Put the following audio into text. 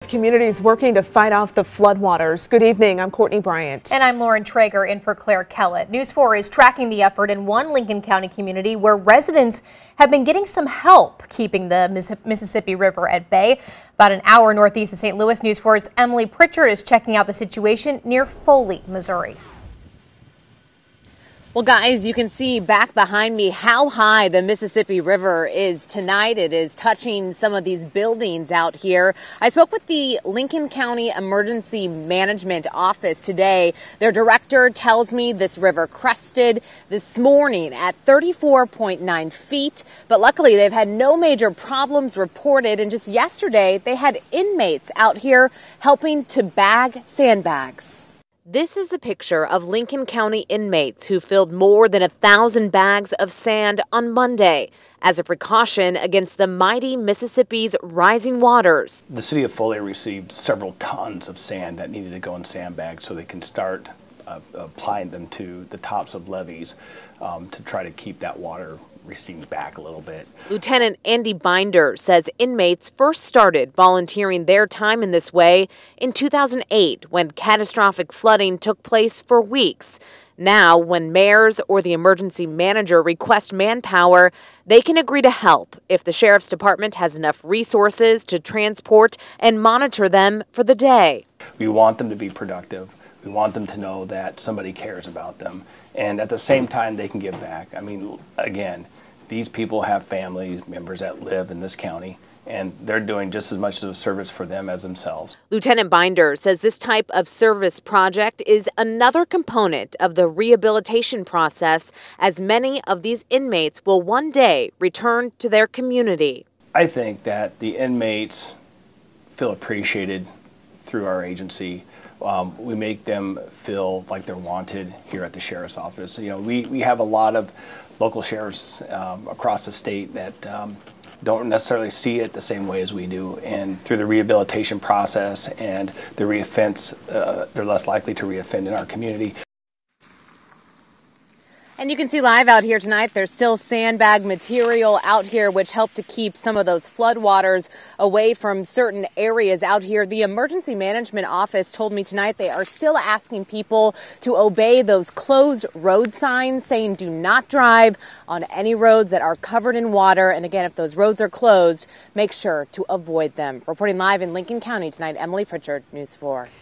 communities working to fight off the floodwaters. Good evening, I'm Courtney Bryant. And I'm Lauren Traeger in for Claire Kellett. News 4 is tracking the effort in one Lincoln County community where residents have been getting some help keeping the Mississippi River at bay. About an hour northeast of St. Louis, News 4's Emily Pritchard is checking out the situation near Foley, Missouri. Well, guys, you can see back behind me how high the Mississippi River is tonight. It is touching some of these buildings out here. I spoke with the Lincoln County Emergency Management Office today. Their director tells me this river crested this morning at 34.9 feet. But luckily, they've had no major problems reported. And just yesterday, they had inmates out here helping to bag sandbags. This is a picture of Lincoln County inmates who filled more than 1,000 bags of sand on Monday as a precaution against the mighty Mississippi's rising waters. The city of Foley received several tons of sand that needed to go in sandbags so they can start applying them to the tops of levees to try to keep that water receding back a little bit. Lieutenant Andy Binder says inmates first started volunteering their time in this way in 2008 when catastrophic flooding took place for weeks. Now, when mayors or the emergency manager request manpower, they can agree to help if the sheriff's department has enough resources to transport and monitor them for the day. We want them to be productive. We want them to know that somebody cares about them. And at the same time, they can give back. I mean, again, these people have family members that live in this county, and they're doing just as much of a service for them as themselves. Lieutenant Binder says this type of service project is another component of the rehabilitation process, as many of these inmates will one day return to their community. I think that the inmates feel appreciated through our agency. We make them feel like they're wanted here at the sheriff's office. You know, we have a lot of local sheriffs across the state that don't necessarily see it the same way as we do. And through the rehabilitation process and the reoffense, they're less likely to reoffend in our community. And you can see live out here tonight, there's still sandbag material out here which helped to keep some of those floodwaters away from certain areas out here. The Emergency Management Office told me tonight they are still asking people to obey those closed road signs saying do not drive on any roads that are covered in water. And again, if those roads are closed, make sure to avoid them. Reporting live in Lincoln County tonight, Emily Pritchard, News 4.